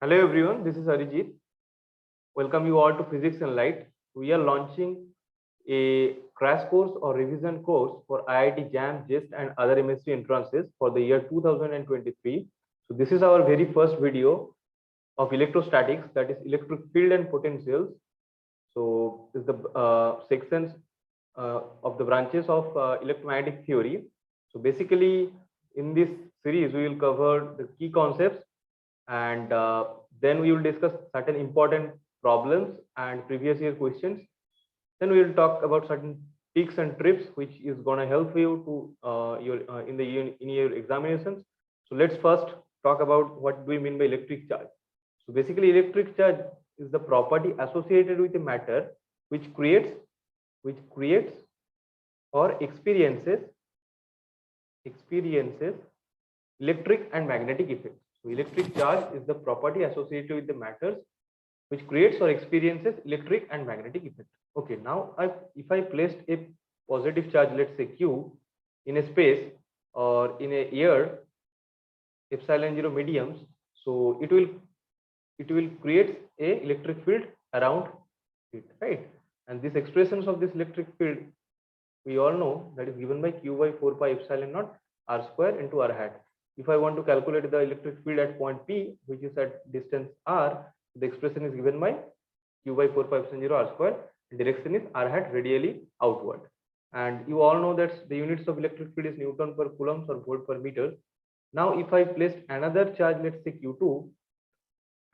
Hello everyone, this is Arijit. Welcome you all to Physics and Light. We are launching a crash course or revision course for IIT JAM, JIST and other MSc entrances for the year 2023. So this is our very first video of electrostatics, that is electric field and potentials. So this is the sections of the branches of electromagnetic theory. So basically in this series we will cover the key concepts and then we will discuss certain important problems and previous year questions. Then we will talk about certain tricks and tips which is going to help you to your in your examinations. So let's first talk about what do we mean by electric charge. So basically electric charge is the property associated with a matter which creates or experiences electric and magnetic effects. So electric charge is the property associated with the matters which creates or experiences electric and magnetic effect. Okay, now if I placed a positive charge, let's say Q, in a space or in a air epsilon 0 mediums, so it will create a electric field around it, right? And these expressions of this electric field we all know that is given by Q by 4 pi epsilon naught r square into r hat. If I want to calculate the electric field at point P, which is at distance r, the expression is given by Q by 4 pi epsilon 0 r square. Direction is r hat radially outward. And you all know that the units of electric field is Newton per coulombs or volt per meter. Now, if I placed another charge, let's say Q2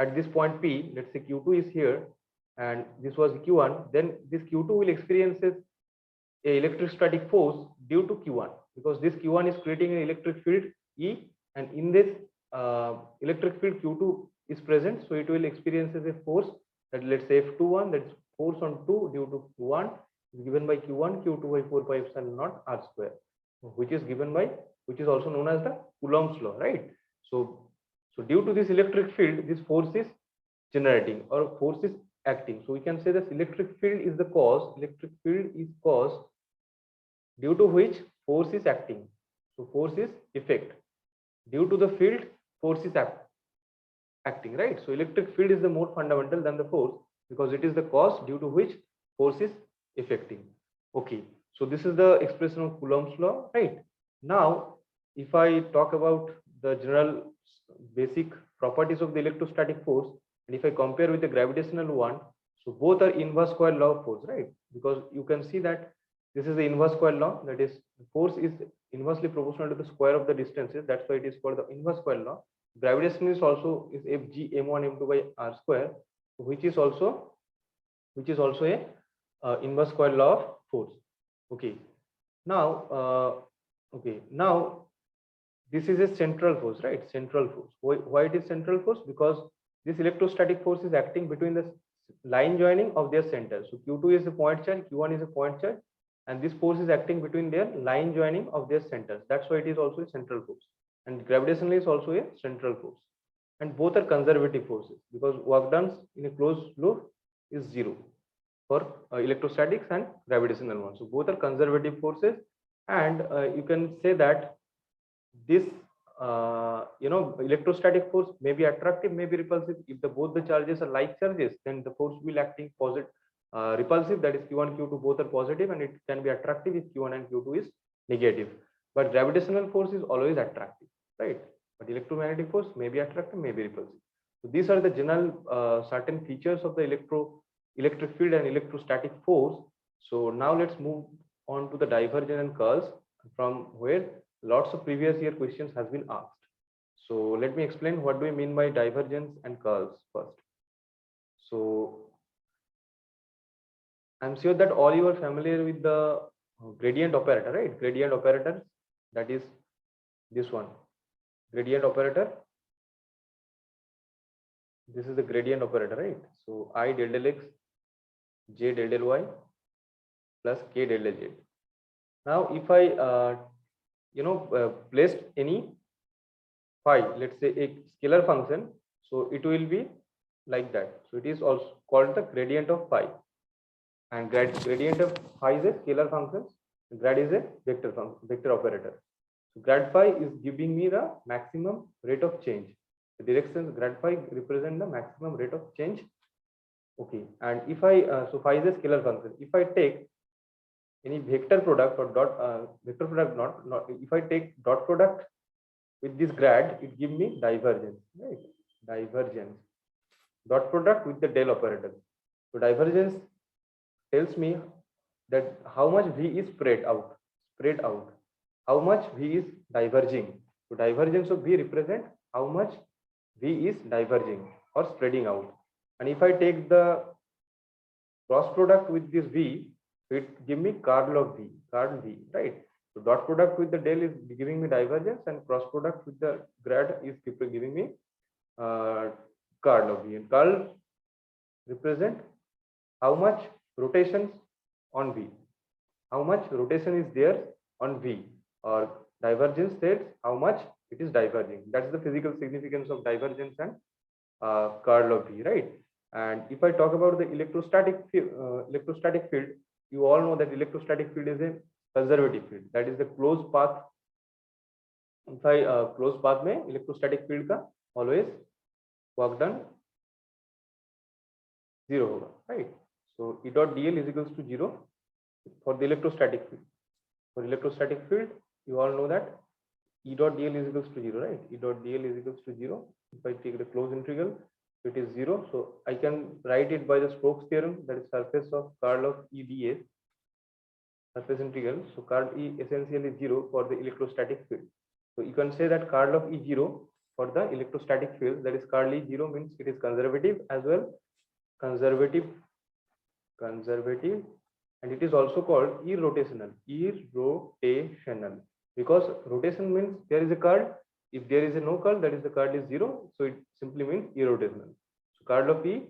at this point P, let's say Q2 is here, and this was Q1, then this Q2 will experiences a electrostatic force due to Q1, because this Q1 is creating an electric field E, and in this electric field Q2 is present, so it will experiences a force that, let's say F21, that's force on 2 due to Q1 is given by Q1 Q2 by 4 pi epsilon naught r square, which is also known as the Coulomb's law, right? So due to this electric field, this force is generating or force is acting. So we can say that electric field is caused due to which force is acting. So force is effect. Due to the field, force is acting, right? So electric field is the more fundamental than the force because it is the cause due to which force is affecting. Okay, so this is the expression of Coulomb's law, right? Now, if I talk about the general basic properties of the electrostatic force, and if I compare with the gravitational one, so both are inverse square law of force, right? Because you can see that this is the inverse square law, that is force is inversely proportional to the square of the distances. That's why it is called the inverse square law. Gravitation is also is Fg m1 m2 by r square, which is also a inverse square law of force. Okay, now this is a central force, right? Central force. Why it is central force? Because this electrostatic force is acting between the line joining of their centers. So Q2 is a point charge, Q1 is a point charge, and this force is acting between their line joining of their centers. That's why it is also a central force. And gravitational is also a central force. And both are conservative forces because work done in a closed loop is zero for electrostatics and gravitational one. So both are conservative forces, and you can say that this electrostatic force may be attractive, may be repulsive. If both the charges are like charges, then the force will acting positive, repulsive, that is Q1 Q2 both are positive, and it can be attractive if Q1 and Q2 is negative. But gravitational force is always attractive, right? But electromagnetic force may be attractive, may be repulsive. So these are the general certain features of the electric field and electrostatic force. So now let's move on to the divergence and curls, from where lots of previous year questions has been asked. So let me explain what do we mean by divergence and curls first. So I'm sure that all you are familiar with the gradient operator, right? Gradient operator, that is this one, gradient operator. This is the gradient operator, right? So I del del x, j del del y plus k del del z. Now if I placed any phi, let's say a scalar function, so it will be like that. So it is also called the gradient of phi, and gradient of phi is a scalar function, grad is a vector function, vector operator. So grad phi is giving me the maximum rate of change. The directions grad phi represent the maximum rate of change. Okay, and if I so phi is a scalar function. If I take any vector product or dot vector product, not if I take dot product with this grad, it give me divergence, right? Divergence. Dot product with the del operator. So divergence tells me that how much V is spread out, how much V is diverging. So divergence of V represent how much V is diverging or spreading out. And if I take the cross product with this V, it give me curl of V, right? So dot product with the del is giving me divergence, and cross product with the grad is giving me curl of V. And curl represent how much rotations on V, how much rotation is there on V, or divergence says how much it is diverging. That's the physical significance of divergence and curl of V, right? And if I talk about the electrostatic field, you all know that electrostatic field is a conservative field. That is the closed path. If I closed path में electrostatic field का always work done 0 होगा, right? So E dot dl is equals to 0 for the electrostatic field. For electrostatic field, you all know that E dot dl is equals to 0, right? E dot dl is equals to 0. If I take the closed integral, it is 0. So I can write it by the Stokes theorem, that is surface of curl of E ds, surface integral. So curl E essentially is 0 for the electrostatic field. So you can say that curl of E 0 for the electrostatic field, that is curl E 0 means it is conservative as well, conservative, and it is also called irrotational, because rotation means there is a curl. If there is a no curl, that is the curl is 0, so it simply means irrotational. So curl of E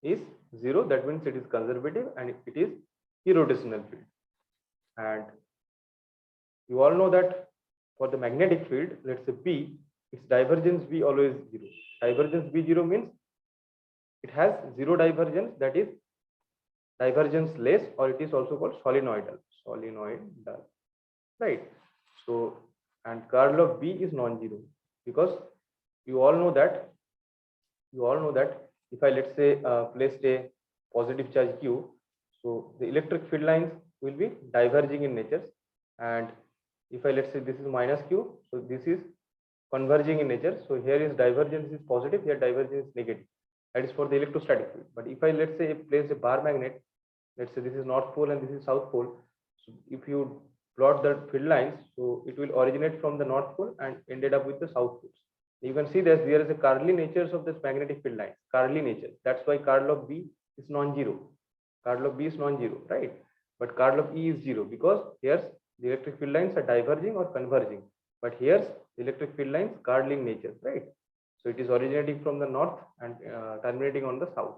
is 0, that means it is conservative and it is irrotational field. And you all know that for the magnetic field, let's say B, its divergence B always 0. Divergence B 0 means it has 0 divergence, that is divergence less, or it is also called solenoidal, right? So, and curl of B is non-zero, because you all know that if I, let's say, placed a positive charge Q, so the electric field lines will be diverging in nature, and if I, let's say, this is minus Q, so this is converging in nature. So here is divergence is positive, here divergence is negative. That is for the electrostatic field. But if I, let's say, place a bar magnet, let's say this is north pole and this is south pole. So if you plot the field lines, so it will originate from the north pole and ended up with the south poles. You can see that there is a curly natures of this magnetic field line, curly nature. That's why curl of B is non-zero. Curl of B is non-zero, right? But curl of E is 0, because here the electric field lines are diverging or converging. But here the electric field lines curling nature, right? So it is originating from the north and terminating on the south.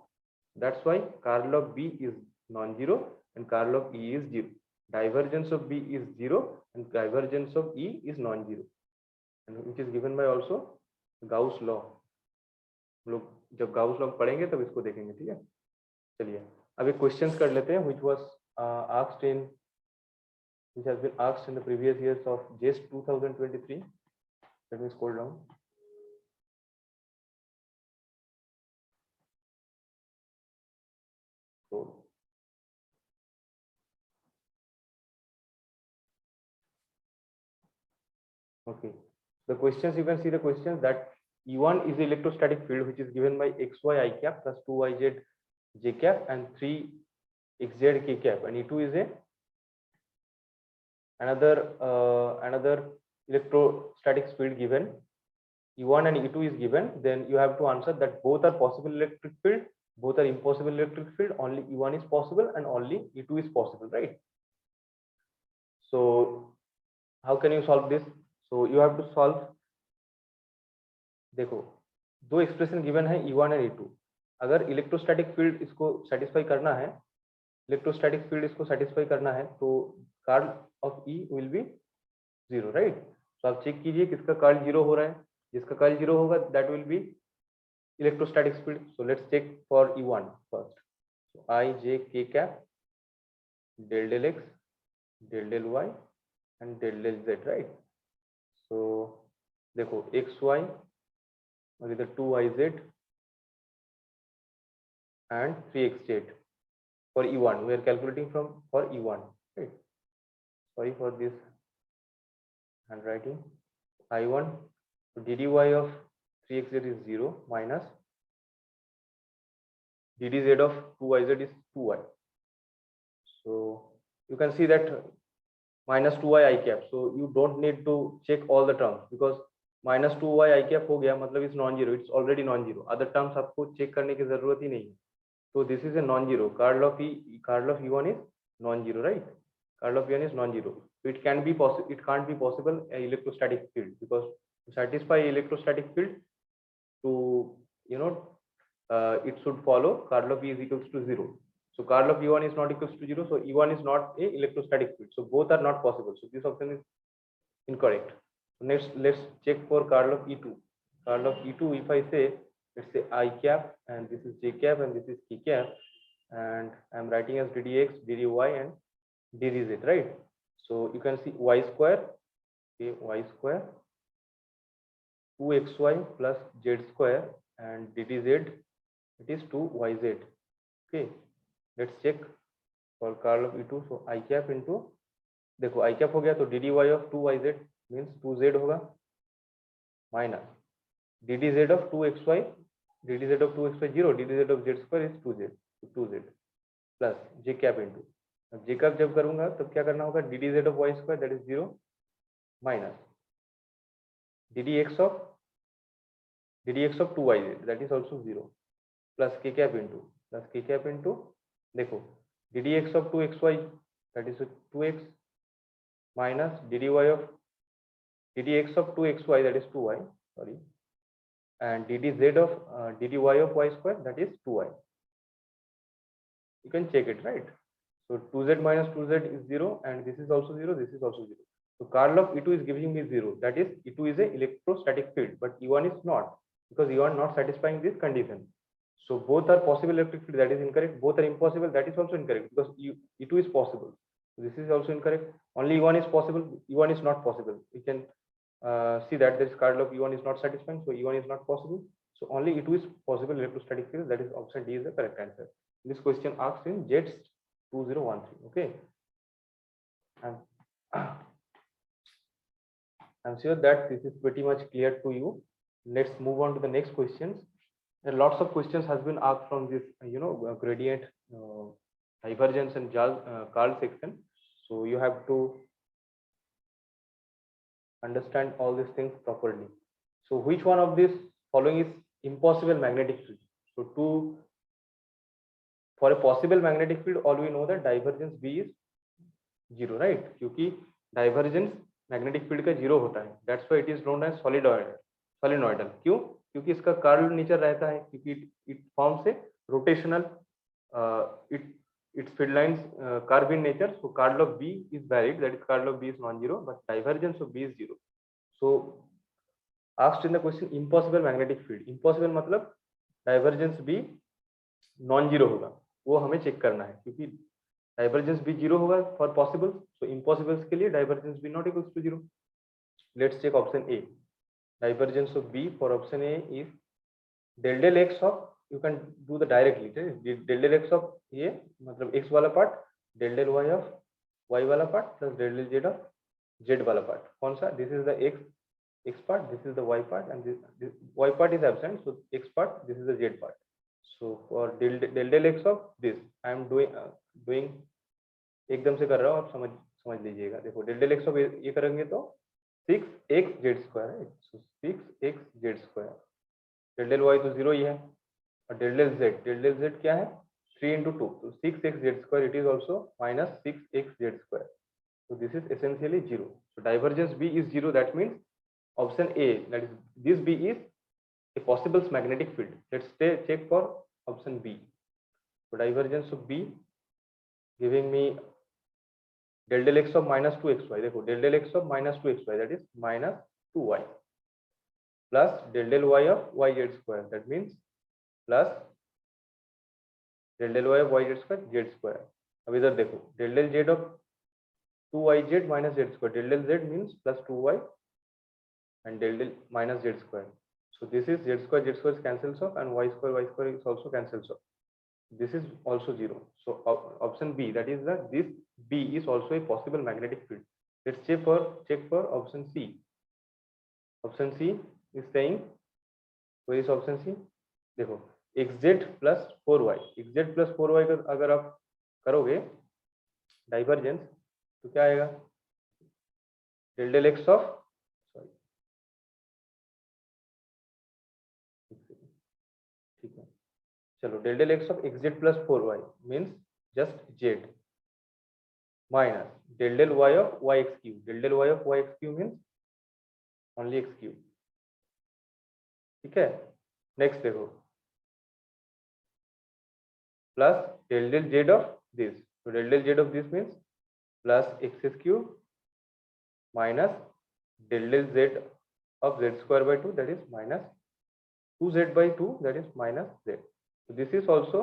That's why curl of B is non-zero and curl of E is 0. Divergence of B is 0 and divergence of E is non-zero, and which is given by also Gauss law. हम लोग जब Gauss law पढ़ेंगे तब इसको देखेंगे, ठीक है? चलिए अब एक क्वेश्चंस कर लेते हैं, which has been asked in the previous years of JEST 2023. Let me scroll down. So, okay, the questions, you can see the questions that E1 is the electrostatic field which is given by xy I cap plus 2yz j cap and 3xz k cap, and E2 is a another electrostatic field given. E1 and E2 is given, then you have to answer that both are possible electric field, both are impossible electric field, only E1 is possible and only E2 is possible, right? So how can you solve this? So you have to solve, देखो दो expression given है E1 और E2. अगर electrostatic field इसको satisfy करना है, तो curl of E will be 0, right? तो आप चेक कीजिए किसका कर्ल 0 हो रहा है. जिसका कर्ल 0 होगा that will be electrostatic field. So let's check for E1 first. So I j k cap del del x del del y and del del z, right? So देखो x y or either 2yz and 3x8 for E1. We are calculating from for E1, right? Sorry for this handwriting. I1, so dy of 3xz is 0 minus ddz of 2yz is 2y. So you can see that minus 2y I cap. So you don't need to check all the terms because minus 2y I cap हो गया मतलब it's non-zero. It's already non-zero. Other terms आपको check करने की जरूरत ही नहीं है. So this is a non-zero. Curl of E1 is non-zero, right? Curl of E1 is non-zero. So it can be possible. It can't be possible a electrostatic field because to satisfy electrostatic field, to it should follow curl of E is equals to 0. So curl of E1 is not equals to 0. So E1 is not a electrostatic field. So both are not possible. So this option is incorrect. So next, let's check for curl of E2. Curl of E2, if I say, let's say I cap and this is J cap and this is K cap, and I'm writing as ddx, dy and dz, right? So you can see y square, okay, y square 2xy plus z square and ddz, it is 2yz. Okay, let's check for curl of E2. So I cap into, देखो I cap हो गया तो dy of 2yz means 2z होगा minus ddz of 2xy, ddz of 2xy 0, ddz of z square is 2z, 2z plus j cap into, अब j cap जब करूंगा तब क्या करना होगा, ddz of y square that is 0 minus ddx of 2yz that is also 0 plus k cap into देखो ddx of 2xy that is 2x minus ddx of 2xy that is 2y, sorry, and ddz of dy of y square that is 2y. You can check it, right? So 2z minus 2z is 0 and this is also 0, this is also 0. So curl of E2 is giving me 0. That is E2 is a electrostatic field, but E1 is not because E1 not satisfying this condition. So both are possible electric field, that is incorrect. Both are impossible, that is also incorrect because E2 is possible. So this is also incorrect. Only E1 is possible, E1 is not possible. We can see that this curl of E1 is not satisfying, so E1 is not possible. So only E2 is possible electrostatic field, that is option D is the correct answer. This question asked in JETS 2013. Okay. And I'm sure that this is pretty much clear to you. Let's move on to the next questions. There are lots of questions has been asked from this, gradient, divergence and Karl section. So you have to understand all these things properly. So which one of these following is impossible magnetic field? So for a possible magnetic field, all we know that divergence B is 0, right? क्योंकि divergence magnetic field का 0 होता है. That's why it is known as solenoidal. क्यों? क्योंकि इसका curl nature रहता है, क्योंकि it forms a rotational, its field lines curve in nature. So curl of B is valid, that is curl of B is non-zero, but divergence of B is 0. So asked in the question impossible magnetic field. Impossible मतलब divergence B non-zero होगा, वो हमें check करना है क्योंकि divergence भी 0 होगा for possible. So impossibles के लिए डाइवर्जेंस भी not equals to 0. Let's check option A. Divergence of B for option A is del del x of, you can do the directly, del del x of ये मतलब x वाला part, del del y of y वाला part plus del del z of z वाला part. कौन सा? This is the x part, this is the y part and this y part is absent, so x part, this is the Z part. So for del del x of this I am doing एकदम से कर रहा हूँ, आप समझ लीजिएगा. देखो del del x of ये करेंगे तो 6x z square है, so 6x z square. del del y तो 0 ही है और del del z क्या है 3 into 2, so 6x z square, it is also minus 6x z square. So this is essentially 0. So divergence B is 0. That means option A, that is this B is a possible magnetic field. Let's check for option B. So divergence of B giving me del del x of minus 2xy. देखो del del x of minus 2xy, that is minus 2y plus del del y of yz square, that means plus del del y of yz square z square. अब इधर देखो del del z of 2yz minus z square, del del z means plus 2y and del del minus z square. So this is z square cancels off, and y square is also cancels off. This is also 0. So option B, that is that this B is also a possible magnetic field. Let's check for option C. Option C is saying, where is option C? देखो xz plus 4y, xz plus 4y का अगर आप करोगे divergence तो क्या आएगा? Del del x of, sorry ठीक है, चलो del del x of xz plus 4y means just z minus del del y of yx cube. Del del y of yx cube means only x cube. ठीक है, next देखो plus del del z of this. So del del z of this means plus x cube minus del del z of z square by 2, that is minus 2z by 2, that is minus z. So this is also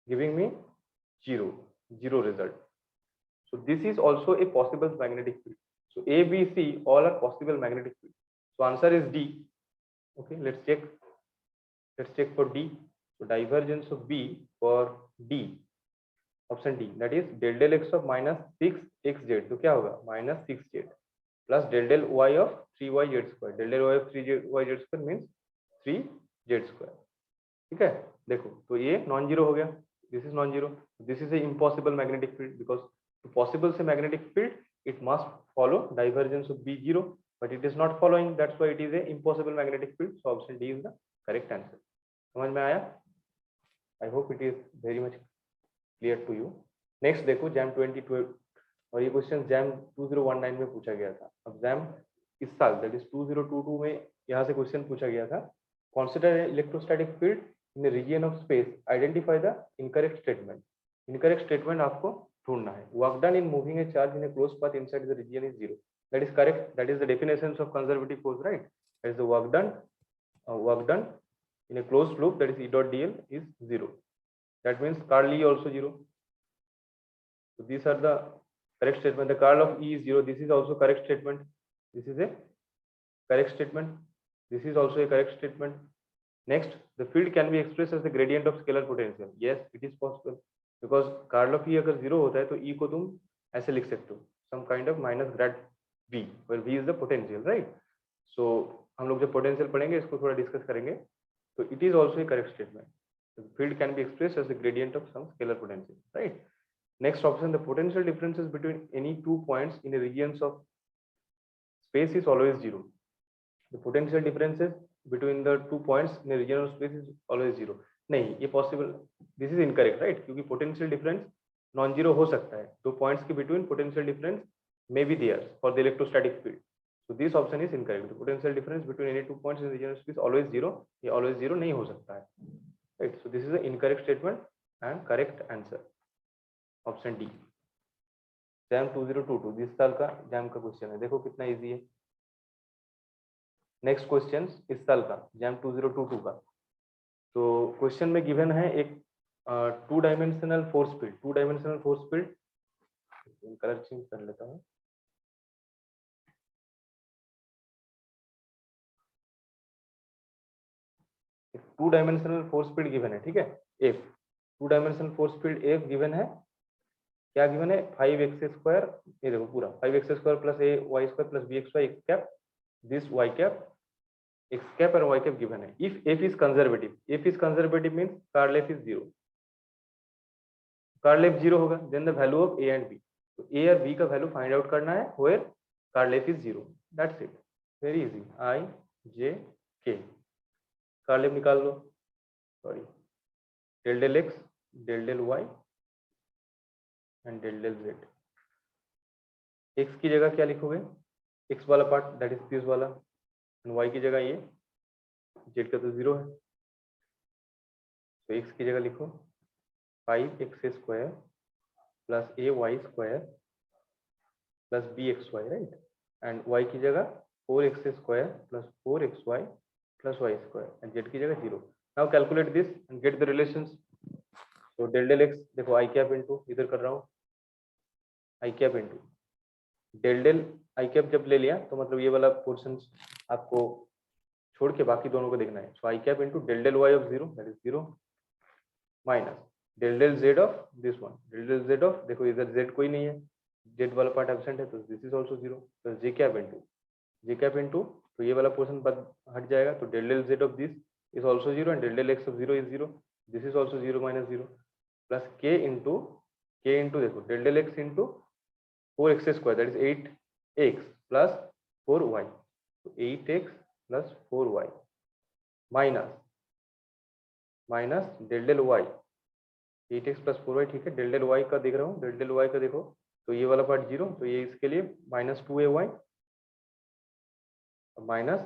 giving me 0 result. So this is also a possible magnetic field. So A, B, C all are possible magnetic fields. So answer is D. Okay, let's check for D. So divergence of B for D, option D, that is del del x of minus 6xz. तो क्या होगा? minus 6z plus del del y of 3yz square. Del del y of 3yz square means 3z square. ठीक है, देखो तो ये non zero हो गया, this is non zero, this is a impossible magnetic field, because possible से magnetic field it must follow divergence of B zero, but it is not following, that's why it is a impossible magnetic field. So option D is the correct answer. समझ में आया? I hope it is very much clear to you. Next देखो JAM 2012, और ये question jam 2019 में पूछा गया था. अब जैम इस साल दैट इज 2022 में यहाँ से क्वेश्चन पूछा गया था. Consider an electrostatic field in the region of space. Identify the incorrect statement. Incorrect statement आपको ढूंढना है. Work done in moving a charge in a closed path inside the region is 0. That is correct. That is the definition of conservative force, right? That is the work done in a closed loop, that is E dot dl is 0. That means curl E also 0. So these are the correct statement. The curl of E is 0. This is also correct statement. This is a correct statement. This is also a correct statement. Next, the field can be expressed as the gradient of scalar potential. Yes, it is possible, because curl of E अगर 0 होता है तो E को तुम ऐसे लिख सकते हो, some kind of minus grad V, where V is the potential, right? So हम लोग जब potential पढ़ेंगे इसको थोड़ा discuss करेंगे. So it is also a correct statement. The field can be expressed as the gradient of some scalar potential, right? Next option, the potential differences between any two points in a regions of space is always 0. The potential differences between the two points in a region of space is always 0. नहीं, ये possible, this is incorrect, right? क्योंकि potential difference non zero हो सकता है. दो points के between potential difference may be there for the electrostatic field. So this option is incorrect. The potential difference between any two points in the region of space always 0. ये always 0 नहीं हो सकता है, right? So this is the incorrect statement and correct answer. Option D. JAM 2022 जिस साल का JAM का question है, देखो कितना इजी है. नेक्स्ट क्वेश्चन इस साल का जैम 2022 का. तो क्वेश्चन में गिवन है एक two dimensional force field. Two dimensional force field, colour change कर लेता हूँ. Two dimensional force field given है, ठीक है. F, two dimensional force field F given है. क्या गिवन है? 5x², ये देखो पूरा 5x² plus a y square plus b x y x cap, this y cap x cap and y cap given है. If f is conservative means curl f is 0. Curl f 0 होगा, then the value of a and b. तो a और b का value find out करना है where curl f is 0. That's it. Very easy. I j k. Curl f निकाल लो. Sorry, del del x, del del y and del del z. x की जगह क्या लिखोगे? x वाला पार्ट, दैट इज दिस वाला, y की जगह ये, z का तो 0 है, तो x की जगह लिखो 5x² plus a y square plus b x y, right. And y की जगह 4x² plus 4xy plus y square, and z की जगह 0. Now calculate this and get the relations. तो डेल डेल x देखो i cap into, इधर कर रहा हूँ, i cap into del del i cap जब ले लिया तो मतलब ये वाला पोर्शन आपको छोड़ के बाकी दोनों को देखना है। So I cap into del del y of 0 that is 0 minus del del z of this one, del del z of, देखो इधर जेड कोई नहीं है, जेड वाला पार्ट एब्सेंट है, तो this is also 0 plus J cap into, तो ये वाला पोर्शन हट जाएगा, तो del del z of this is also 0 and del del x of 0 is 0, this is also 0 minus 0 plus k into देखो del del x into 4x square that is 8x plus 4y, तो 8x plus 4y minus del del y 8x plus 4y, ठीक है। Del del Y का देख रहा हूँ, del del Y का देखो, तो ये वाला पार्ट 0, तो ये इसके लिए माइनस 2ay माइनस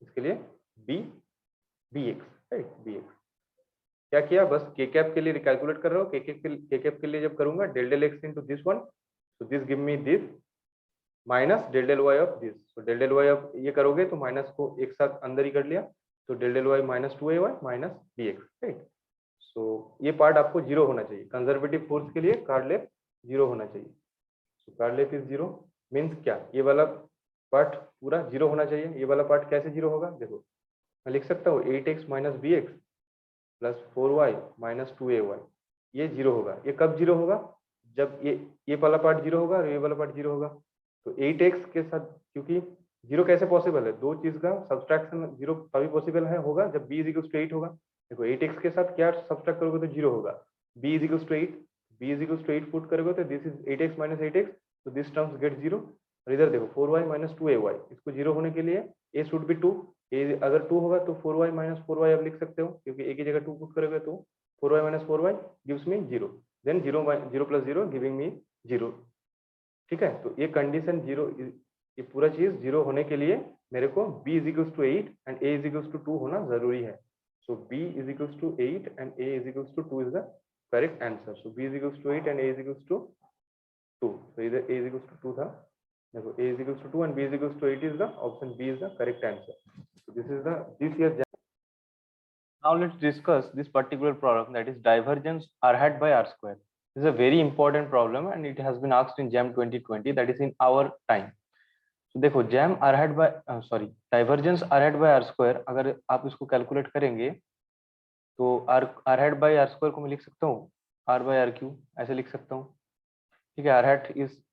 इसके लिए bx, राइट, bx। क्या किया, बस के कैप के लिए रिकैलकुलेट कर रहा हूँ, के कैप के लिए जब करूंगा del del x into this one, तो this give me this minus del del y of this, तो डेल डेल वाई ऑफ ये करोगे तो माइनस को एक साथ अंदर ही कर लिया, तो del del y minus 2ay minus bx, right. So ये पार्ट आपको 0 होना चाहिए, कंजर्वेटिव फोर्स के लिए कार्ड लेफ्ट 0 होना चाहिए। सो कार्ड लेफ्ट इज 0 मीन्स क्या, ये वाला पार्ट पूरा 0 होना चाहिए। ये वाला पार्ट कैसे 0 होगा, देखो मैं लिख सकता हूँ 8x minus bx plus 4y minus 2ay, ये 0 होगा। ये कब 0 होगा, जब ये वाला पार्ट 0 होगा और ये वाला पार्ट 0 होगा। तो 8x के साथ, क्योंकि 0 कैसे पॉसिबल है, दो चीज का सब्सट्रैक्शन 0 तभी पॉसिबल है होगा जब b इज 8 होगा। देखो 8x के साथ क्या सब्सट्रैक्ट करोगे तो 0 होगा, b is 8, b is 8 put करोगे तो this is 8x minus 8x, तो दिस टर्म्स गेट 0। और इधर देखो 4y माइनस 2ay, इसको 0 होने के लिए a शुड बी 2, ए अगर 2 होगा तो 4y माइनस 4y आप लिख सकते हो, क्योंकि a की जगह 2 पुट करोगे तो 4y minus 4y gives me 0, then 0 plus 0 giving me 0, ठीक है। तो ये कंडीशन 0, ये पूरा चीज 0 होने के लिए मेरे को b is equals to 8 and a is equals to 2 होना जरूरी है। So b is equals to 8 and a is equals to 2 is the correct answer. So b is equals to 8 and a is equals to 2, तो इधर a is equals to 2 था, देखो a is equals to 2 and b is equals to 8 is the option B is the correct answer. So this is the this year. Now let's discuss this particular problem, that is divergence r hat by r square. This is a very important problem and it has been asked in JAM 2020, that is in our time. So देखो JAM r hat by divergence r hat by r square, अगर आप इसको calculate करेंगे तो r hat by r square को मैं लिख सकता हूँ r by r cube, ऐसे लिख सकता हूँ, ठीक है। r hat is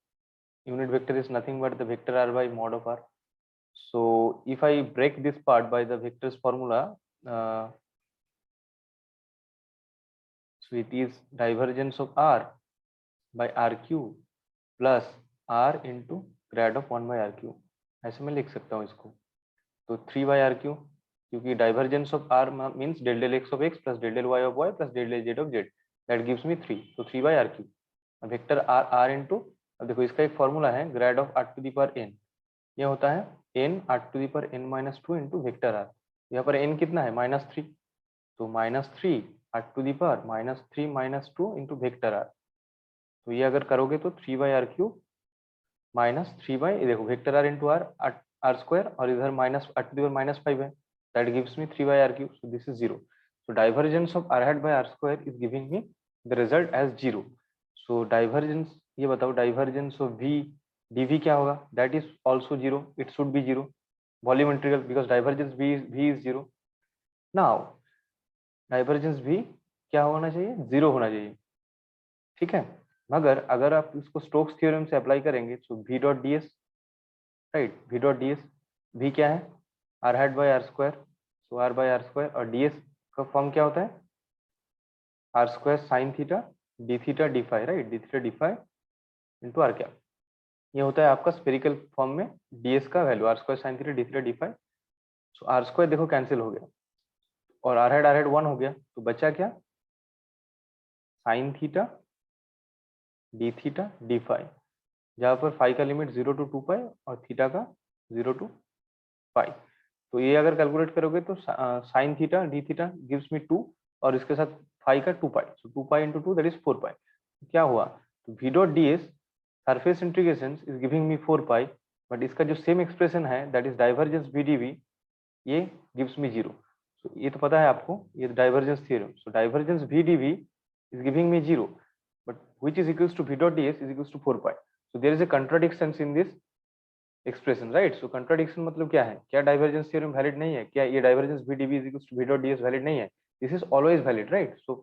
unit vector is nothing but the vector r by mod of r. So if I break this part by the vectors formula, so it is divergence of r by r cube plus r into grad of 1 by r cube, ऐसे मैं लिख सकता हूँ इसको। तो 3 by r cube, क्योंकि divergence of r means del del x of x plus del del y of y plus del del z of z, that gives me 3, तो 3 by r cube, vector r into, अब देखो इसका एक formula है grad of r to the power n, ये होता है n r to the power n minus 2 into vector r, यहाँ पर n कितना है -3, तो -3 r to the power -3 minus 2 into vector r, तो ये अगर करोगे तो 3 by r cube minus 3 by, देखो vector r into r square, और इधर minus r to the power -5 है, that gives me 3 by r cube, so this is 0। So divergence of r hat by r square is giving me the result as 0। So divergence, ये बताओ divergence of v dv क्या होगा, that is also 0, it should be 0, volume integral, because divergence v is 0। Now divergence v क्या होना चाहिए, 0 होना चाहिए, ठीक है। मगर अगर आप इसको स्टोक्स थ्योरम से अप्लाई करेंगे तो v dot d s, right, v dot d s, v क्या है r hat by r square, so r by r square, और ds का फॉर्म क्या होता है r square sine theta d theta d phi, right, d theta d phi into r cap, ये होता है आपका स्पेरिकल फॉर्म में ds का value r square sine theta d theta d phi. So r square देखो cancel हो गया और r हैट 1 हो गया, तो बचा क्या sine theta d theta d phi, जहाँ पर फाई का लिमिट 0 टू 2 पाई और थीटा का 0 टू पाई। तो ये अगर कैलकुलेट करोगे तो sine theta d theta gives me 2 और इसके साथ फाई का 2 pi, so 2 pi into 2 that is 4 pi. तो क्या हुआ, तो v dot d s surface integration is giving me 4 pi, but इसका जो सेम एक्सप्रेशन है that is divergence v d v, ये गिव्स मी 0। सो ये तो पता है आपको, ये divergence theorem. So divergence v d v is giving me 0, but which is equals to v dot ds is equals to 4 pi. So there is a contradiction in this expression, right. So contradiction मतलब क्या है, क्या divergence theorem valid नहीं है, क्या ये divergence v dv is equals to v dot ds valid नहीं है, this is always valid, right. So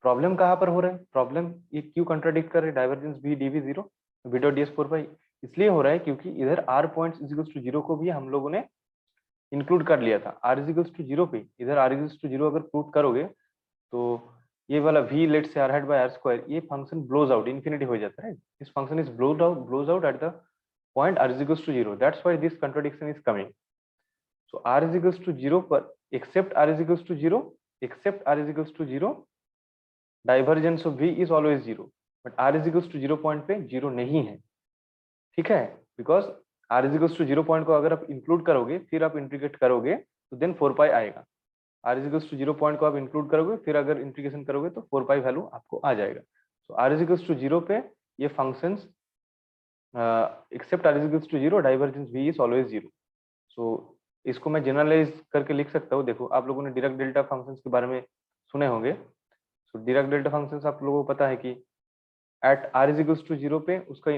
problem कहाँ पर हो रहा है, प्रॉब्लम ये क्यों कंट्राडिक्ट कर रहे हैं, divergence v dv 0 v dot ds 4 pi, इसलिए हो रहा है क्योंकि इधर r points is equals to 0 को भी हम लोगों ने इंक्लूड कर लिया था, r इज इक्वल्स टू 0 पे, इधर r इज इक्वल्स टू 0 अगर प्रूव करोगे तो ये वाला v let say r head by r square, ये फंक्शन ब्लोज आउट, इंफिनिटी हो जाता है, this function is blows out at the point r is equals to 0, that's why this contradiction is coming. So r is equals to 0 पर except r is equals to 0, except r is equals to 0, divergence of v is always 0, but r is equals to 0 point पे 0 नहीं है, ठीक है, because r is equals to 0 point को अगर आप include करोगे फिर आप इंटीग्रेट करोगे तो देन 4 पाई आएगा, r is equals to 0 point को आप इंक्लूड करोगे फिर अगर इंटीग्रेशन करोगे तो 4 पाई वैल्यू आपको आ जाएगा। so r is equals to 0 पे ये functions except r is equals to 0, divergence v is always 0। सो इसको मैं जनरलाइज करके लिख सकता हूँ, देखो आप लोगों ने डिराक डेल्टा फंक्शंस के बारे में सुने होंगे। सो डिराक डेल्टा फंक्शंस आप लोगों को पता है कि eight r is equals to 0 पे उसका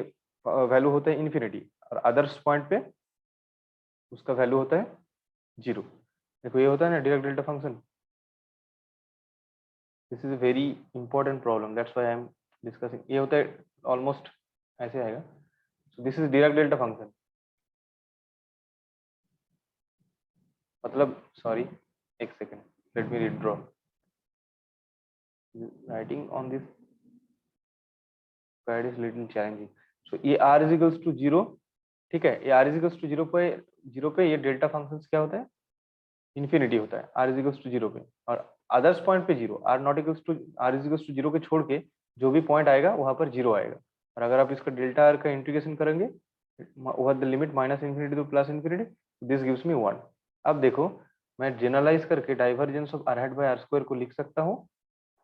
वैल्यू होता है इन्फिनिटी और अदर्स पॉइंट पे उसका वैल्यू होता है 0। देखो ये होता है ना Dirac delta function, this is a very important problem, that's why I am discussing, ये होता है ऑलमोस्ट ऐसे आएगा। So this is Dirac delta function, मतलब सॉरी एक second, let me redraw, writing on this pad is little challenging. So ये r is equals to 0, ठीक है, ये r इज इक्वल्स टू 0 पे ये डेल्टा फंक्शंस क्या होता है, इन्फिनिटी होता है r इज इक्वल्स टू 0 पे, और अदर्स पॉइंट पे 0, r not equals to r is equals to 0 के छोड़ के जो भी पॉइंट आएगा वहां पर 0 आएगा, और अगर आप इसका डेल्टा r का इंटीग्रेशन करेंगे over the limit minus infinity to plus infinity, this gives me 1। अब देखो मैं जनरलाइज करके divergence of r head by r square को लिख सकता हूँ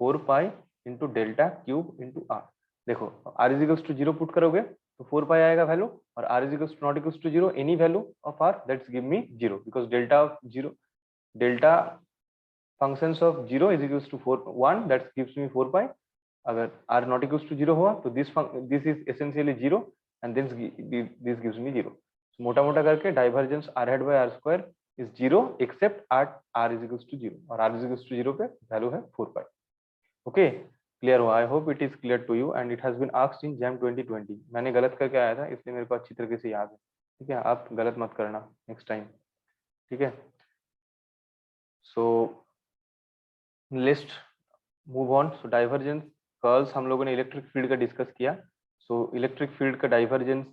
4 pi into delta cube into r। देखो r is equals to 0 put करोगे तो 4 पाई आएगा वैल्यू, और r is equals to not equals to 0 any value of r that's give me 0, because delta of 0 delta functions of 0 is equals to 4 1 that's gives me 4 pi. अगर r not equals to 0 हुआ तो this is essentially 0 and this gives me 0। मोटा मोटा करके divergence r head by r square is 0 except at r is equals to 0, और r is equals to 0 पे value है 4 पाई। Okay clear हुआ, I hope it is clear to you and it has been asked in JAM 2020। मैंने गलत करके आया था इसलिए मेरे को अच्छी तरीके से याद है, ठीक है, आप गलत मत करना नेक्स्ट टाइम, ठीक है। सो लिस्ट move on. So divergence curls हम लोगों ने इलेक्ट्रिक फील्ड का डिस्कस किया। सो इलेक्ट्रिक फील्ड का डाइवर्जेंस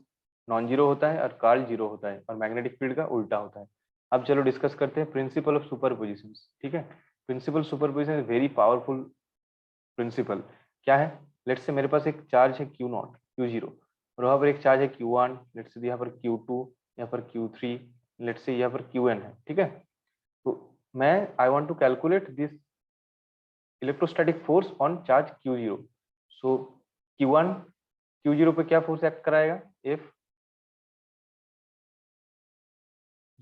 नॉन जीरो होता है और कर्ल जीरो होता है, और मैग्नेटिक फील्ड का उल्टा होता है। अब चलो डिस्कस करते हैं प्रिंसिपल ऑफ सुपरपोजिशन, ठीक है। Principle superposition is very powerful principle. क्या है, लेट्स से मेरे पास एक चार्ज है Q नॉट Q0 और वहां पर एक चार्ज है Q1, लेट्स से यहाँ पर Q2, यहाँ पर Q3, लेट्स से यहाँ पर Qn है, ठीक है। तो मैं I want to calculate this electrostatic force on charge Q0। So Q1 Q0 पे क्या फोर्स एक्ट कराएगा,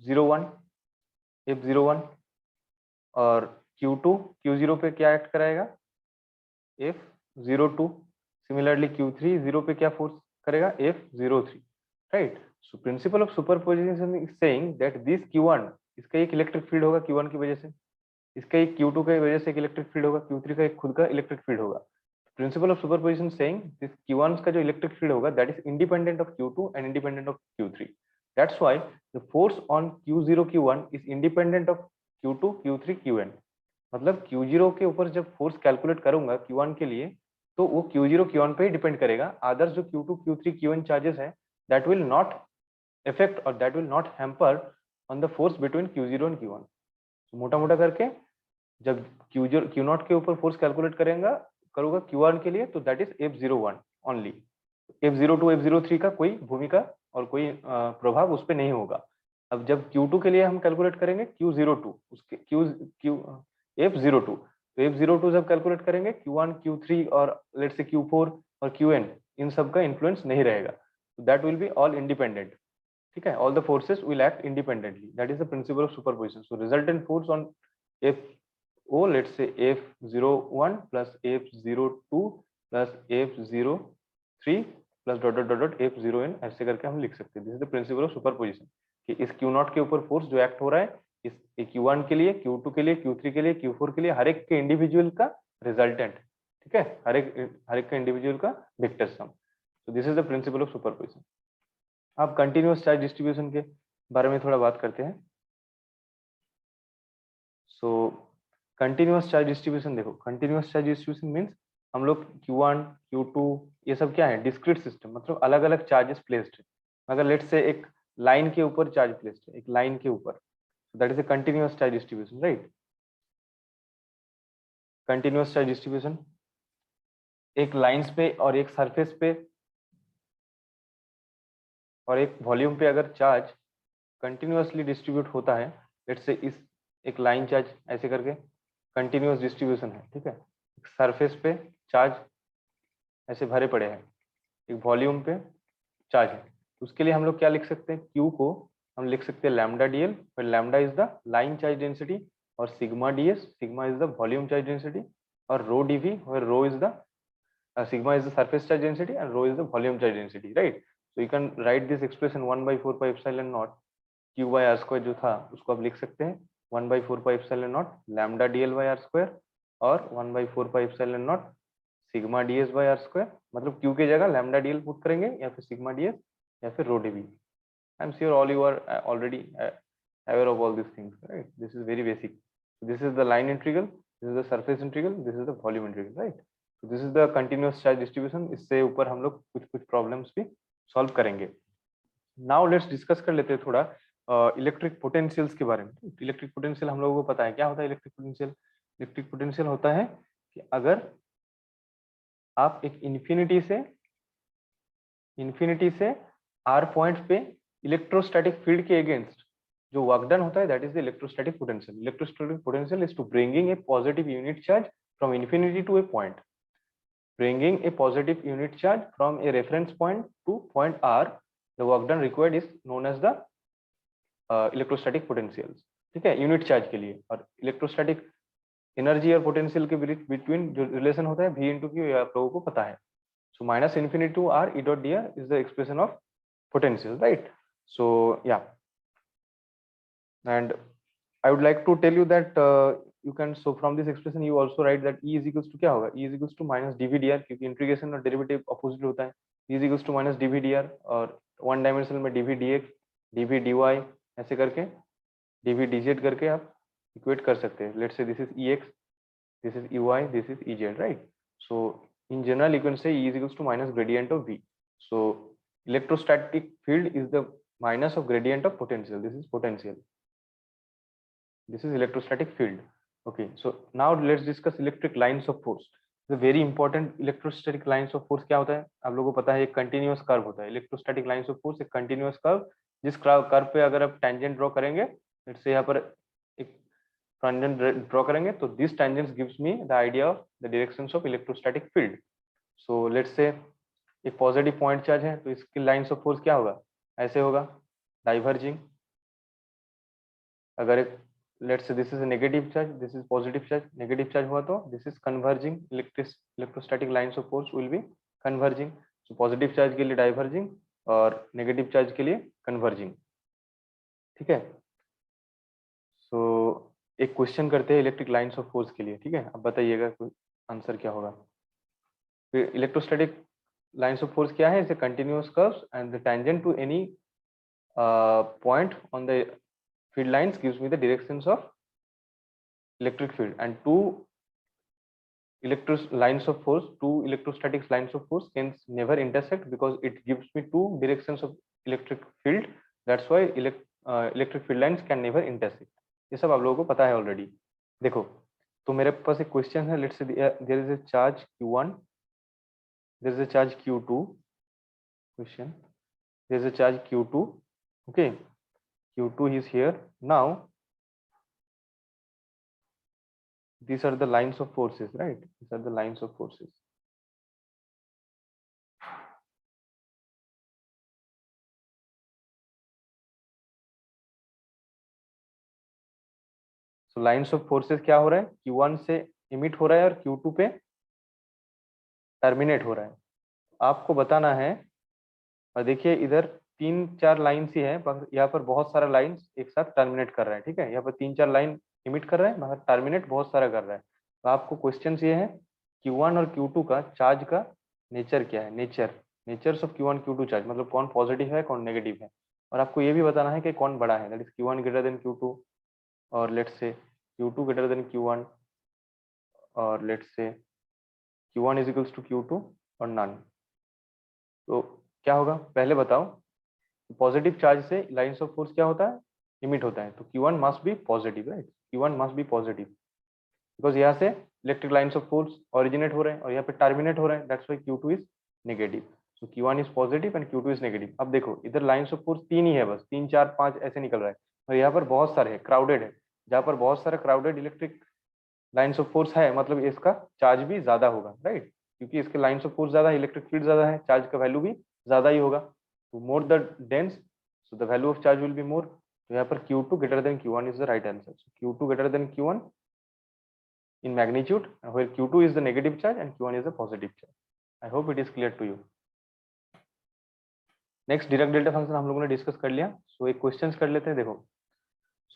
F01, और Q2 Q0 पे क्या एक्ट कराएगा, F02। सिमिलरली Q3 0 पे क्या फोर्स करेगा, F03, right. So principle of superposition is saying that this Q1, इसका एक इलेक्ट्रिक फील्ड होगा Q1 की वजह से, इसका एक Q2 की वजह से एक इलेक्ट्रिक फील्ड होगा, Q3 का एक खुद का इलेक्ट्रिक फील्ड होगा। Principle of superposition saying this Q1 का जो इलेक्ट्रिक फील्ड होगा that is independent of Q2 and independent of Q3, that's why the force on Q0 Q1 is independent of Q2 Q3 Qn। मतलब Q0 के ऊपर जब force calculate करूंगा Q1 के लिए तो वो Q0 Q1 पे ही डिपेंड करेगा, अदर्स जो Q2 Q3 Qn चार्जेस है दैट विल नॉट इफेक्ट और that will not hamper on the force between Q0 and Q1। मोटा मोटा करके जब Q0 के ऊपर फोर्स कैलकुलेट करूंगा Q1 के लिए तो that is F01 only, F02 F03 का कोई भूमिका और कोई प्रभाव उस पर नहीं होगा। अब जब Q2 के लिए हम कैलकुलेट करेंगे Q02 उसके F02, तो F02 जब कैलकुलेट करेंगे Q1 Q3 और लेट्स से Q4 और Qn इन सब का इन्फ्लुएंस नहीं रहेगा, that will be all independent, ठीक है। All the forces will act independently, that is the principle of superposition. So resultant force on FO let's say F01 plus F02 plus F03 plus dot dot dot dot F0n ऐसे करके हम लिख सकते हैं। This is the principle of superposition कि इस Q0 के ऊपर फोर्स जो एक्ट हो रहा है इस Q1 के लिए, Q2 के लिए, Q3 के लिए, Q4 के लिए, हर एक के इंडिविजुअल का रिजल्टेंट, ठीक है, हर एक का इंडिविजुअल का वेक्टर सम। तो this is the principle of superposition. अब कंटिन्यूअस चार्ज डिस्ट्रीब्यूशन के बारे में थोड़ा बात करते हैं। सो कंटिन्यूअस चार्ज डिस्ट्रीब्यूशन देखो, कंटिन्यूअस चार्ज डिस्ट्रीब्यूशन मींस हम लोग Q1 Q2 ये सब क्या है, डिस्क्रीट सिस्टम, मतलब अलग अलग चार्जेस प्लेस्ड है। अगर लेट से एक लाइन के ऊपर चार्ज प्लेस्ड है, एक लाइन के ऊपर, that is a continuous charge distribution, right. Continuous charge distribution एक लाइंस पे और एक सरफेस पे और एक वॉल्यूम पे अगर चार्ज कंटिन्यूअसली डिस्ट्रीब्यूट होता है, लेट से इस एक लाइन चार्ज ऐसे करके कंटिन्यूअस डिस्ट्रीब्यूशन है, ठीक है। एक सरफेस पे चार्ज ऐसे भरे पड़े हैं, एक वॉल्यूम पे चार्ज है, उसके लिए हम लोग क्या लिख सकते हैं, Q को हम लिख सकते हैं lambda dl, where lambda is the line charge density, और sigma ds, sigma is the volume charge density, और rho dv, where rho is the sigma is the surface charge density and rho is the volume charge density, right? So you can write this expression 1/4 pi epsilon naught q by r square जो था उसको आप लिख सकते हैं 1/4 pi epsilon naught lambda dl by r square और 1/4 pi epsilon naught sigma ds by r square, मतलब q के जगह lambda dl पुट करेंगे या फिर sigma ds या फिर rho dv. I'm sure all you are already aware of all these things, right? This is very basic. This is the line integral, this is the surface integral, this is the volume integral, right? So this is the continuous charge distribution. इससे ऊपर हम लोग कुछ problems भी solve करेंगे. Now let's discuss कर लेते हैं थोड़ा इलेक्ट्रिक पोटेंशियल्स के बारे में. इलेक्ट्रिक पोटेंशियल हम लोगों को पता है क्या होता है. इलेक्ट्रिक पोटेंशियल, इलेक्ट्रिक पोटेंशियल होता है कि अगर आप एक इन्फिनिटी से r पॉइंट पे इलेक्ट्रोस्टैटिक फील्ड के अगेंस्ट जो वर्क डन होता है, that is the electrostatic potential. Electrostatic potential is to bringing a positive unit charge from infinity to a point. Bringing a positive unit charge from a reference point to point R, the work done required is known as the electrostatic potentials. ठीक है, unit charge के लिए. और electrostatic energy और potential के between जो relation होता है V इंटू क्यू, आप लोगों को पता है. So minus infinity to R E dot dr is the expression of potential, right? So yeah, and I would like to tell you that you can, so from this expression you also write that E is equals to क्या होगा, E is equals to minus dv dr, क्योंकि integration और derivative opposite होता है. E is equals to minus dv dr और one dimensional में dv dx, dv dy ऐसे करके dv dz करके आप इक्वेट कर सकते हैं. Let's say this is Ex, this is Ey, this is Ez, right? So in general you can say E is equals to minus gradient of V. So electrostatic field is the minus of gradient of potential. This is potential. This is electrostatic field. Okay, so now let's discuss electric lines of force. The very important electrostatic lines of force क्या होता है, आप लोगों को पता है, एक continuous curve होता है. electrostatic lines of force एक continuous curve, जिस कर्व पे अगर आप tangent ड्रॉ करेंगे, let's say यहाँ पर एक tangent ड्रॉ करेंगे, तो this tangent gives me the idea of the directions of electrostatic field. So let's say एक पॉजिटिव पॉइंट चार्ज है, तो इसकी लाइन्स ऑफ फोर्स क्या होगा, ऐसे होगा, डाइवर्जिंग. अगर एक let's say this is negative charge, this is positive charge, negative charge हुआ तो this is converging. Electrostatic lines of force will be converging. So positive charge के लिए डाइवर्जिंग और नेगेटिव चार्ज के लिए कन्वर्जिंग. ठीक है, सो एक क्वेश्चन करते हैं इलेक्ट्रिक लाइन्स ऑफ फोर्स के लिए. ठीक है, अब बताइएगा आंसर क्या होगा. इलेक्ट्रोस्टैटिक लाइन्स ऑफ फोर्स क्या है, इसे continuous curves and the tangent to any point on the field lines gives me the directions of electric field, and two electrostatic lines of force can never intersect because it gives me two directions of electric field. That's why electric field lines can never intersect. ये सब आप लोगों को पता है already. देखो, तो मेरे पास एक क्वेश्चन है. Let's say there is a charge Q1, there is a charge Q2. Question, there is a charge Q2. okay, Q2 is here. Now these are the lines of forces, right? These are the lines of forces. So lines of forces क्या हो रहा है, Q1 से emit हो रहा है और Q2 पे टर्मिनेट हो रहा है. आपको बताना है और देखिए इधर 3-4 लाइन्स ही है, पर यहाँ पर बहुत सारा लाइन्स एक साथ टर्मिनेट कर रहा है। ठीक है, यहाँ पर 3-4 लाइन इमिट कर रहा है मगर टर्मिनेट बहुत सारा कर रहा है। तो आपको क्वेश्चन ये है Q1 और Q2 का चार्ज का नेचर क्या है, natures of Q1 Q2 charge, मतलब कौन पॉजिटिव है कौन नेगेटिव है। और आपको ये भी बताना है कि कौन बड़ा है, that is Q1 greater than Q2 और let's say Q2 greater than Q1 और let's say Q1 is equals to Q2 और नन। तो क्या होगा पहले बताओ, पॉजिटिव चार्ज से लाइन्स ऑफ फोर्स क्या होता है, इमिट होता है। तो Q1 must be positive, right, Q1 must be positive because यहाँ से electric lines of force originate हो रहे हैं और यहाँ पे टर्मिनेट हो रहे हैं, that's why Q2 is negative. So Q1 is positive and Q2 is negative. अब देखो इधर लाइन्स ऑफ फोर्स 3 ही है, बस 3 4 5 ऐसे निकल रहा है, और यहाँ पर बहुत सारे है, क्राउडेड है। जहाँ पर बहुत सारा crowded electric lines of force है, मतलब इसका चार्ज भी ज्यादा होगा, राइट, क्योंकि इसके लाइन्स ऑफ फोर्स ज्यादा है, इलेक्ट्रिक फील्ड ज्यादा है, चार्ज का वैल्यू भी ज्यादा ही होगा। तो more the dense, so the value of charge will be more. तो यहाँ पर Q2 greater than Q1 is the right answer. Q2 greater than Q1 in magnitude, where Q2 is the negative charge and Q1 is the positive charge. I hope it is clear to you. Next direct delta function हम लोगों ने discuss कर लिया। सो एक questions कर लेते हैं, देखो।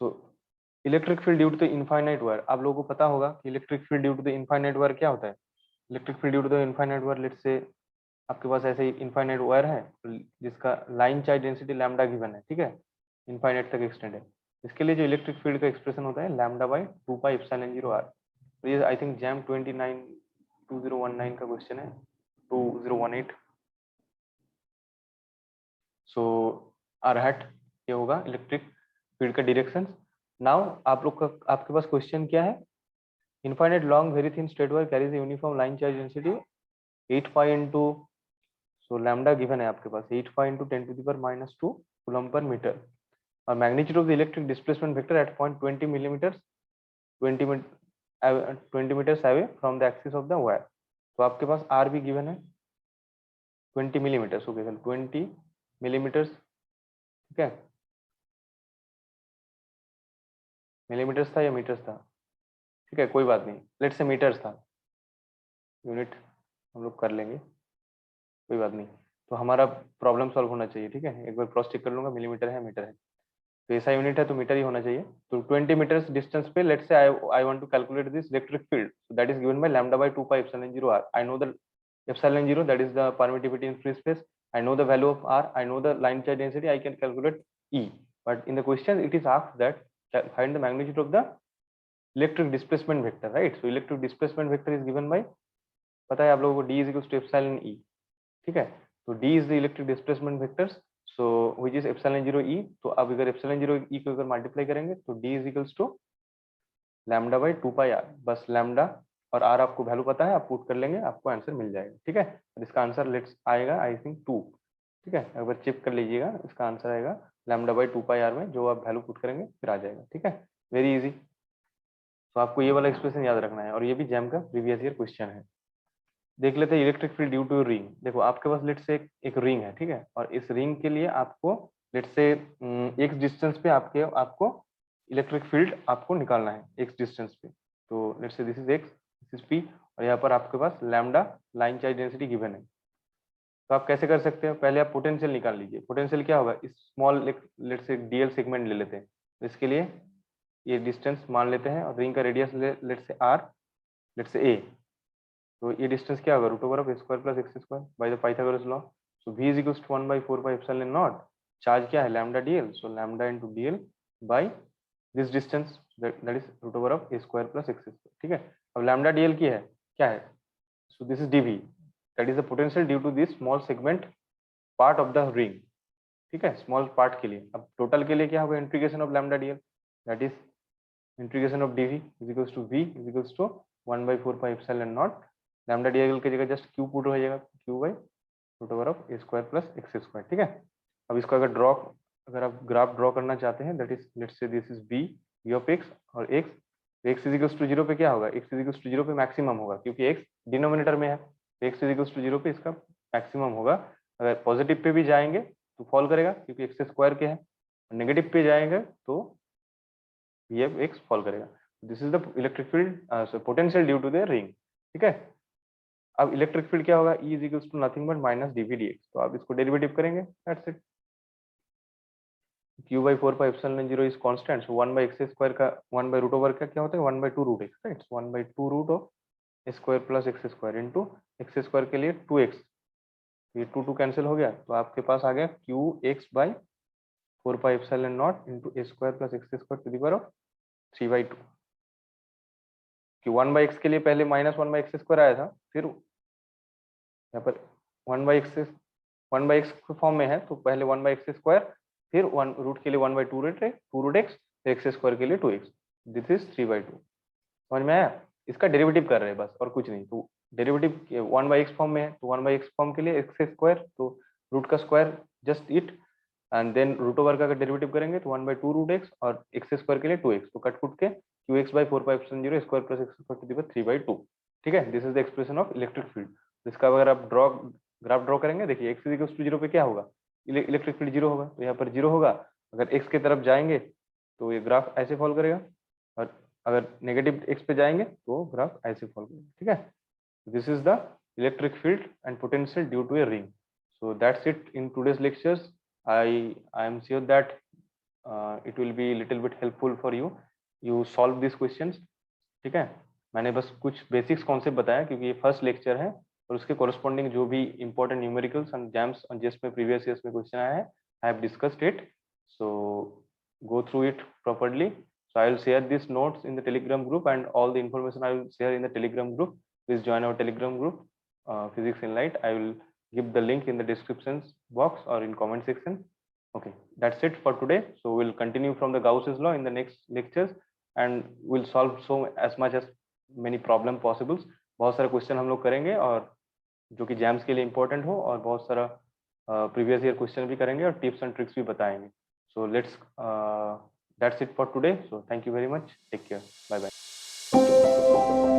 So electric field due to the infinite wire, आप लोगों को पता होगा कि electric field due to the infinite wire क्या होता है। Electric field due to the infinite wire, let's say आपके पास ऐसे ही इनफाइनाइट वायर है जिसका line charge density lambda given है, ठीक है, इनफाइनाइट तक एक्सटेंड है। इसके लिए जो इलेक्ट्रिक फील्ड का एक्सप्रेशन होता है lambda by 2 pi epsilon 0 r। तो ये आई थिंक जैम 2019 का क्वेश्चन है, 2018। सो आर हैट ये होगा इलेक्ट्रिक फील्ड का डायरेक्शन। नाउ आप लोग का आपके पास क्वेश्चन क्या है, infinite long very thin straight wire carries uniform line charge density 8 pi into, so lambda given है आपके पास 8 pi into 10 to the power -2 coulomb per metre, और magnitude of the electric displacement vector at point 20 millimetre 20 metres away from the axis of the wire. तो आपके पास are भी given है 20 millimetres, okay, 20 millimetres, ठीक है, मिलीमीटर्स था या metres था, ठीक है कोई बात नहीं, लेट्स से मीटर्स था, यूनिट हम लोग कर लेंगे, कोई बात नहीं। तो हमारा प्रॉब्लम सॉल्व होना चाहिए, ठीक है, एक बार क्रॉस चेक कर लूंगा, मिलीमीटर है मीटर है, तो ऐसा यूनिट है तो मीटर ही होना चाहिए। तो 20 मीटर्स डिस्टेंस पे let's say I want to calculate this electric field, so that is given by lambda by 2 pi epsilon 0 r। I know the epsilon 0, that is the permittivity in free space. I know the value of r, I know the line charge density, I can calculate E. But in the question it is asked that find the magnitude of the electric displacement vector, right? So electric displacement vector is given by, पता है आप लोगों को, D is equals to epsilon E, ठीक है। तो D is the electric displacement vectors, so which is epsilon 0 E। तो अब अगर epsilon 0 E को अगर मल्टीप्लाई करेंगे तो D is equals to lambda by 2 pi r, बस लैम्डा और r आपको वैल्यू पता है, आप पुट कर लेंगे आपको आंसर मिल जाएगा, ठीक है। और इसका आंसर लेट्स आएगा आई थिंक 2, ठीक है, एक बार चेक कर लीजिएगा, इसका आंसर आएगा लैम्डा बाई 2 पाई r में, जो आप वैल्यू पुट करेंगे फिर आ जाएगा, ठीक है, वेरी इजी। तो आपको ये वाला एक्सप्रेशन याद रखना है, और ये भी जैम का प्रीवियस ईयर क्वेश्चन है। देख लेते हैं electric field due to ring. देखो आपके पास लेट्स से एक रिंग है, ठीक है, और इस रिंग के लिए आपको लेट्स से एक डिस्टेंस पे आपको इलेक्ट्रिक फील्ड आपको निकालना है एक डिस्टेंस पे। तो let's say this is x, this is P, और यहाँ पर आपके पास lambda line charge density given है। तो आप कैसे कर सकते हैं, पहले आप पोटेंशियल निकाल लीजिए। पोटेंशियल क्या होगा, इस small let's say DL segment ले लेते हैं, तो इसके लिए ये डिस्टेंस मान लेते हैं, और रिंग का radius let's say R, let's say a. तो ये डिस्टेंस क्या होगा, root over of a square plus x square by the Pythagoras law. So v is equals to 1/4 pi epsilon naught, charge क्या है lambda dl, so lambda into dl by this distance that is root over of a square plus x square, ठीक है। अब lambda dl की है क्या है, so this is dV, that is the potential due to this small segment part of the ring, ठीक है, small part के लिए। अब टोटल के लिए क्या होगा, integration of lambda dl, that is integration of dV is equals to v is equals to 1/4 pi epsilon not, lambda dl की जगह जस्ट क्यू पुट हो जाएगा, q by root over of a square plus x square, ठीक है। अब इसको अगर आप ग्राफ ड्रॉ करना चाहते हैं, that is let's say this is b of x और एक्स, तो एक्स इज इक्वल्स टू 0 पे क्या होगा, एक्स इज इक्वल्स टू 0 पे मैक्सिमम होगा, क्योंकि एक्स डिनोमिनेटर में है, तो एक्स इज इक्वल्स टू 0 पे इसका मैक्सिमम होगा। अगर पॉजिटिव पे भी जाएंगे तो फॉल करेगा क्योंकि एक्स स्क्वायर के है, नेगेटिव पे जाएंगे तो ये एक्स फॉल करेगा। This is the electric field potential due to the ring, ठीक है। अब इलेक्ट्रिक फील्ड क्या होगा, E is equals to nothing but minus dV dx, तो आप इसको डेरिवेटिव करेंगे, that's it. q by 4 pi epsilon 0 is constant, so 1 by x square का 1 by root over का क्या होता है 1 by 2 root x, right? 1 by 2 root of square plus x square into x square के लिए 2x, ये 2 cancel हो गया, तो आपके पास आ गया qx by 4 pi epsilon naught into a square plus x square to the power of 3/2, कि 1 by x के लिए पहले माइनस 1 by x स्क्वायर आया था, फिर यहाँ पर 1 by x फॉर्म में है, तो पहले 1 by x स्क्वायर, फिर 1 रूट के लिए 1 by 2 root x, x square के लिए 2x, दिस इज 3/2। समझ में आया? इसका डेरिवेटिव कर रहे हैं बस, और कुछ नहीं। तो डेरिवेटिव 1 by x फॉर्म में है, तो 1 by x फॉर्म के लिए x स्क्वायर, तो रूट का square just it, and then root over का डेरिवेटिव करेंगे तो 1 by 2 रूट x, और x स्क्वायर के लिए 2x, तो कट कुट के qx by 4 pi epsilon 0 square plus x square to the power 3/2, ठीक है। This is the expression of electric field. इसका अगर आप ग्राफ ड्रॉ करेंगे, देखिए x इक्वल्स टू 0 पे क्या होगा, इलेक्ट्रिक फील्ड 0 होगा, तो यहाँ पर 0 होगा। अगर x की तरफ जाएंगे तो ये ग्राफ ऐसे फॉल करेगा, और अगर नेगेटिव x पे जाएंगे तो ग्राफ ऐसे फॉल करेगा, ठीक है। This is the electric field and potential due to a ring. So that's it in today's lectures. I am sure that it will be little bit helpful for you. You solve these questions, ठीक है। मैंने बस कुछ basics concept बताया, क्योंकि ये first lecture है, और उसके कोरस्पॉन्डिंग जो भी इंपॉर्टेंट न्यूमेरिकल्स एंड जैम्स जिसमें प्रीवियस ईयर्स में क्वेश्चन आया है, I have discussed it, so go through it properly. So I will share these notes in the Telegram group, and all the information I will share in the Telegram group. Please join our Telegram group, Physics in Light. I will give the link in the descriptions box or in comment section. Okay, that's it for today. So we'll continue from the Gauss's law in the next lectures, and we'll solve so as much as many problem possibles. बहुत सारे question हम लोग करेंगे, और जो कि jams के लिए इंपॉर्टेंट हो, और बहुत सारा प्रीवियस ईयर क्वेश्चन भी करेंगे, और टिप्स एंड ट्रिक्स भी बताएंगे। So that's it for today. So thank you very much. Take care. Bye bye.